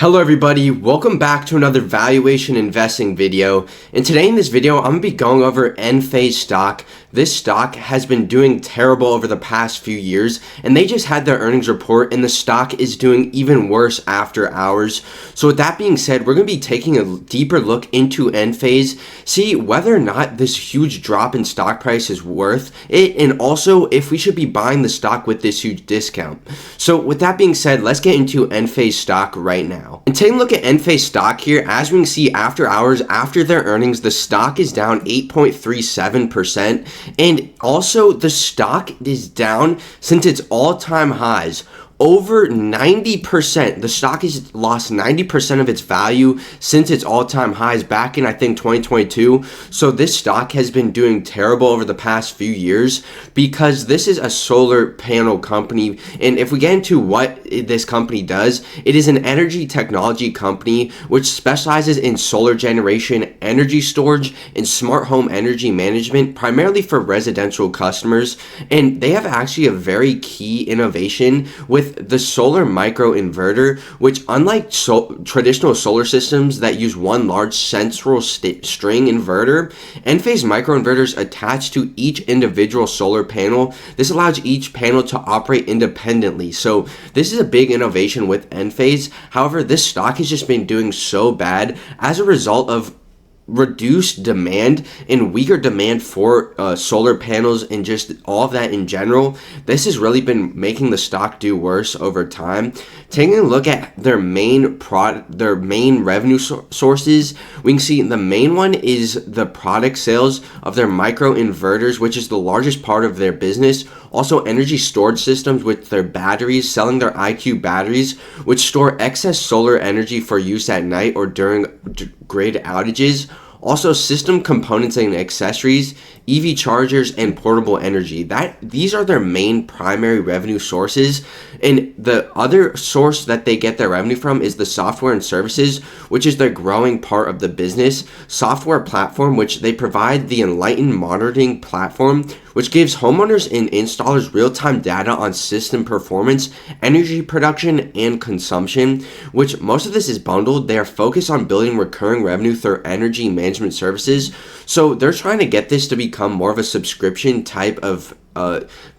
Hello everybody, welcome back to another valuation investing video. And today in this video, I'm going to be going over Enphase stock. This stock has been doing terrible over the past few years, and they just had their earnings report and the stock is doing even worse after hours. So with that being said, we're going to be taking a deeper look into Enphase, see whether or not this huge drop in stock price is worth it, and also if we should be buying the stock with this huge discount. So with that being said, let's get into Enphase stock right now. And taking a look at Enphase stock here, as we can see after hours, after their earnings, the stock is down 8.37%. And also the stock is down since its all-time highs. Over 90%, the stock has lost 90% of its value since its all-time highs back in, I think, 2022. So this stock has been doing terrible over the past few years because this is a solar panel company. And if we get into what this company does, it is an energy technology company which specializes in solar generation, energy storage, and smart home energy management, primarily for residential customers. And they have actually a very key innovation with the solar micro inverter, which unlike traditional solar systems that use one large central string inverter, Enphase microinverters attach to each individual solar panel. This allows each panel to operate independently. So this is a big innovation with Enphase. However, this stock has just been doing so bad as a result of reduced demand and weaker demand for solar panels and just all of that in general. This has really been making the stock do worse over time. Taking a look at their main revenue sources, we can see the main one is the product sales of their micro inverters, which is the largest part of their business. Also energy storage systems with their batteries, selling their IQ batteries, which store excess solar energy for use at night or during grid outages. Also system components and accessories, EV chargers, and portable energy. These are their main primary revenue sources. And the other source that they get their revenue from is the software and services, which is their growing part of the business. Software platform, which they provide the Enlighten monitoring platform, which gives homeowners and installers real-time data on system performance, energy production, and consumption, which most of this is bundled. They are focused on building recurring revenue through energy management services. So they're trying to get this to become more of a subscription type of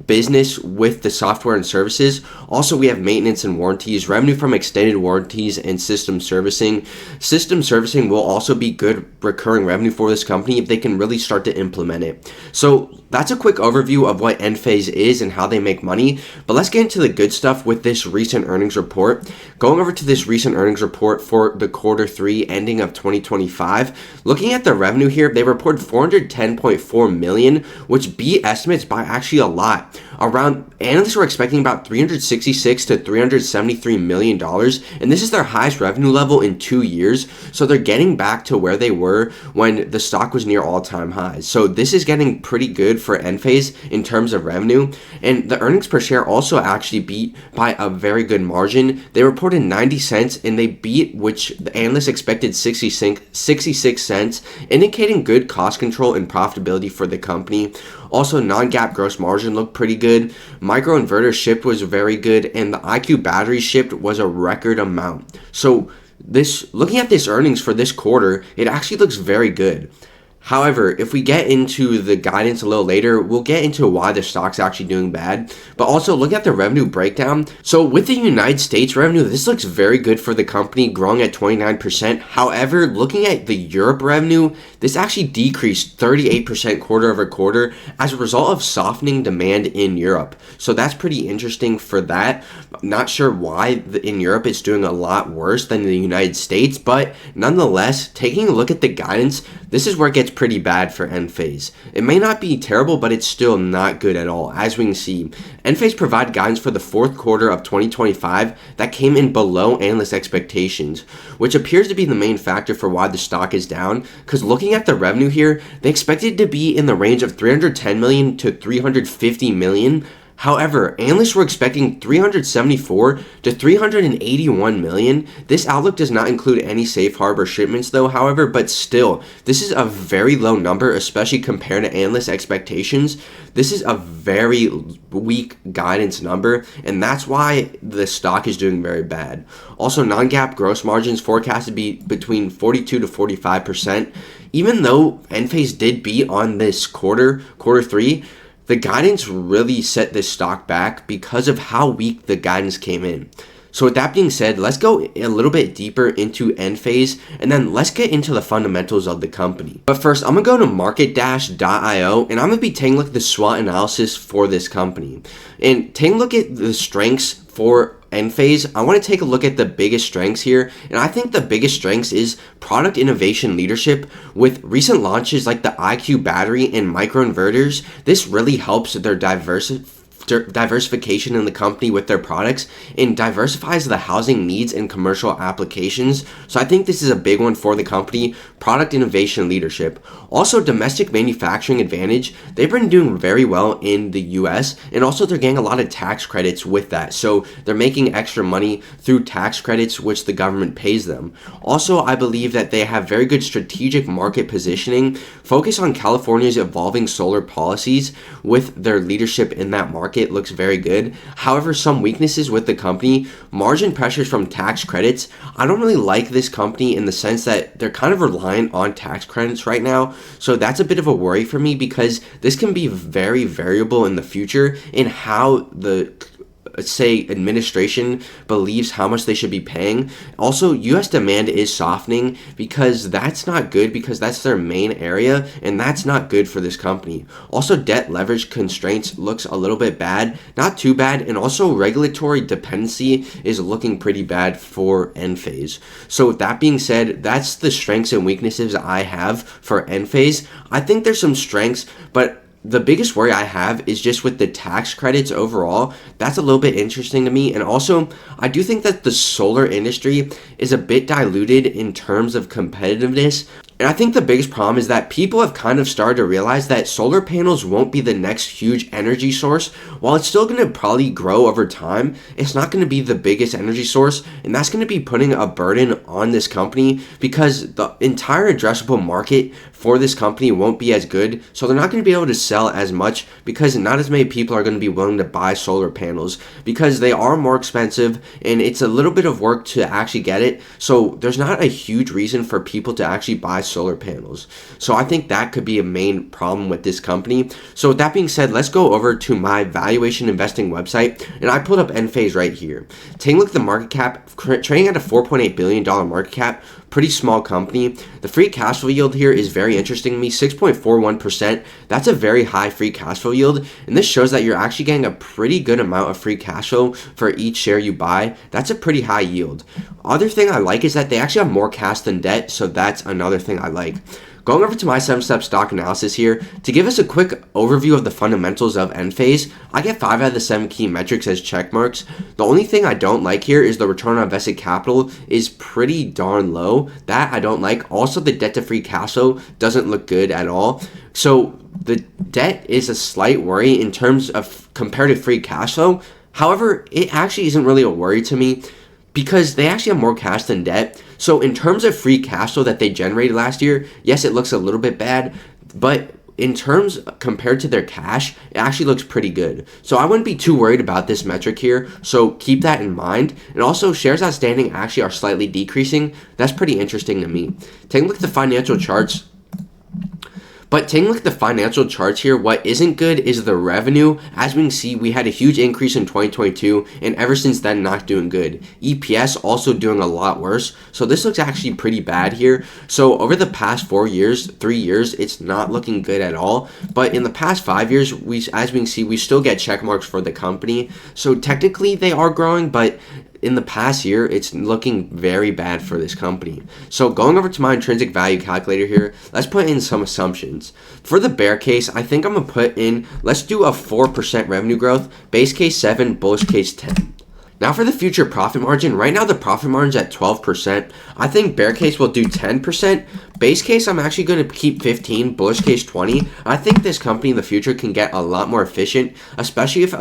business with the software and services. Also, we have maintenance and warranties, revenue from extended warranties, and system servicing. System servicing will also be good recurring revenue for this company if they can really start to implement it. So that's a quick overview of what Enphase is and how they make money. But let's get into the good stuff with this recent earnings report. Going over to this recent earnings report for the Q3 ending of 2025. Looking at the revenue here, they reported $410.4 million, which beat estimates by actually a lot. Analysts were expecting about $366 to $373 million, and this is their highest revenue level in 2 years. So they're getting back to where they were when the stock was near all-time highs. So this is getting pretty good for Enphase in terms of revenue, and the earnings per share also actually beat by a very good margin. They reported 90 cents, and they beat which the analysts expected 66 cents, indicating good cost control and profitability for the company. Also, non-GAAP gross margin looked pretty good. Microinverter shipped was very good, and the IQ battery shipped was a record amount. So looking at this earnings for this quarter, it actually looks very good. However, if we get into the guidance a little later, we'll get into why the stock's actually doing bad. But also look at the revenue breakdown. So with the United States revenue, this looks very good for the company, growing at 29%. However, looking at the Europe revenue, this actually decreased 38% quarter over quarter as a result of softening demand in Europe. So that's pretty interesting for that. I'm not sure why in Europe it's doing a lot worse than the United States, but nonetheless, taking a look at the guidance, this is where it gets pretty bad for Enphase. It may not be terrible, but it's still not good at all. As we can see, Enphase provided guidance for the Q4 of 2025 that came in below analyst expectations, which appears to be the main factor for why the stock is down, because looking at the revenue here, they expected it to be in the range of $310 million to $350 million. However, analysts were expecting 374 to 381 million. This outlook does not include any safe harbor shipments though, however, but still, this is a very low number, especially compared to analyst expectations. This is a very weak guidance number, and that's why the stock is doing very bad. Also, non-GAAP gross margins forecast to be between 42 to 45%. Even though Enphase did beat on this quarter 3, the guidance really set this stock back because of how weak the guidance came in. So with that being said, let's go a little bit deeper into Enphase, and then let's get into the fundamentals of the company. But first, I'm going to go to market-io, and I'm going to be taking a look at the SWOT analysis for this company. And taking a look at the strengths for Enphase, I want to take a look at the biggest strengths here, and I think the biggest strengths is product innovation leadership. With recent launches like the IQ battery and microinverters, this really helps their diversification in the company with their products and diversifies the housing needs and commercial applications. So I think this is a big one for the company. Product innovation leadership. Also, domestic manufacturing advantage. They've been doing very well in the US, and also they're getting a lot of tax credits with that. So they're making extra money through tax credits, which the government pays them. Also, I believe that they have very good strategic market positioning. Focus on California's evolving solar policies with their leadership in that market looks very good. However, some weaknesses with the company, margin pressures from tax credits. I don't really like this company in the sense that they're kind of reliant on tax credits right now. So that's a bit of a worry for me because this can be very variable in the future in how the say administration believes how much they should be paying. Also, US demand is softening because that's not good, because that's their main area, and that's not good for this company. Also, debt leverage constraints looks a little bit bad, not too bad, and also regulatory dependency is looking pretty bad for Enphase. So with that being said, that's the strengths and weaknesses I have for Enphase. I think there's some strengths, but the biggest worry I have is just with the tax credits overall. That's a little bit interesting to me. And also, I do think that the solar industry is a bit diluted in terms of competitiveness. And I think the biggest problem is that people have kind of started to realize that solar panels won't be the next huge energy source. While it's still going to probably grow over time, it's not going to be the biggest energy source. And that's going to be putting a burden on this company because the entire addressable market for this company won't be as good. So they're not going to be able to sell as much because not as many people are going to be willing to buy solar panels because they are more expensive and it's a little bit of work to actually get it. So there's not a huge reason for people to actually buy solar panels. So I think that could be a main problem with this company. So with that being said, let's go over to my valuation investing website, and I pulled up Enphase right here. Taking a look at the market cap, trading at a $4.8 billion market cap, pretty small company. The free cash flow yield here is very interesting to me, 6.41%. That's a very high free cash flow yield, and this shows that you're actually getting a pretty good amount of free cash flow for each share you buy. That's a pretty high yield. Other thing I like is that they actually have more cash than debt, so that's another thing I like. Going over to my 7-step stock analysis here, to give us a quick overview of the fundamentals of Enphase, I get 5 out of the 7 key metrics as check marks. The only thing I don't like here is the return on invested capital is pretty darn low. That I don't like. Also, the debt to free cash flow doesn't look good at all. So the debt is a slight worry in terms of comparative free cash flow. However, it actually isn't really a worry to me because they actually have more cash than debt. So in terms of free cash flow that they generated last year, yes, it looks a little bit bad, but in terms compared to their cash, it actually looks pretty good. So I wouldn't be too worried about this metric here. So keep that in mind. And also, shares outstanding actually are slightly decreasing. That's pretty interesting to me. Taking a look at the financial charts. But taking a look at the financial charts here, what isn't good is the revenue. As we can see, we had a huge increase in 2022, and ever since then, not doing good. EPS also doing a lot worse. So this looks actually pretty bad here. So over the past 3 years, it's not looking good at all. But in the past 5 years, as we can see, we still get check marks for the company. So technically, they are growing, but in the past year, it's looking very bad for this company. So going over to my intrinsic value calculator here, let's put in some assumptions. For the bear case, I think I'm going to put in, let's do a 4% revenue growth, base case 7, bullish case 10. Now for the future profit margin, right now the profit margin's at 12%. I think bear case will do 10%, Base case, I'm actually going to keep 15, bullish case 20. I think this company in the future can get a lot more efficient, especially if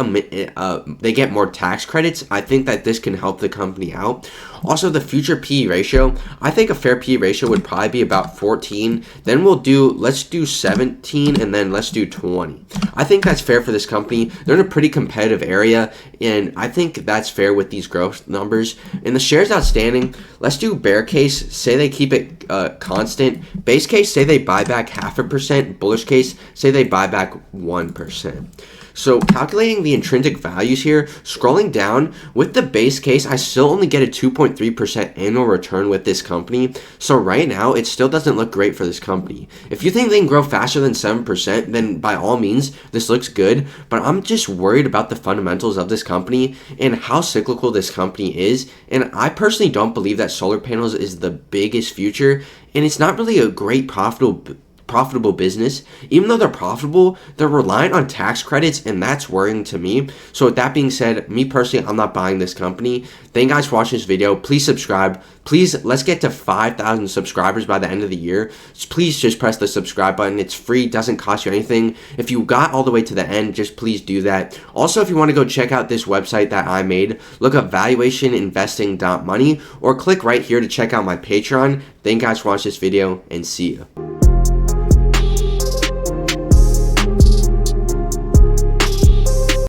they get more tax credits. I think that this can help the company out. Also, the future PE ratio, I think a fair PE ratio would probably be about 14. Then let's do 17, and then let's do 20. I think that's fair for this company. They're in a pretty competitive area, and I think that's fair with these growth numbers. In the shares outstanding, let's do bear case, say they keep it constant. Base case, say they buy back 0.5%. Bullish case, say they buy back 1%. So calculating the intrinsic values here, scrolling down, with the base case, I still only get a 2.3% annual return with this company. So right now, it still doesn't look great for this company. If you think they can grow faster than 7%, then by all means, this looks good. But I'm just worried about the fundamentals of this company and how cyclical this company is. And I personally don't believe that solar panels is the biggest future. And it's not really a great profitable business. Even though they're profitable, they're reliant on tax credits, and that's worrying to me. So with that being said, me personally, I'm not buying this company. Thank you guys for watching this video. Please subscribe. Please, let's get to 5,000 subscribers by the end of the year. Please just press the subscribe button. It's free, doesn't cost you anything. If you got all the way to the end, just please do that. Also, if you want to go check out this website that I made, look up valuationinvesting.money or click right here to check out my Patreon. Thank you guys for watching this video, and see you.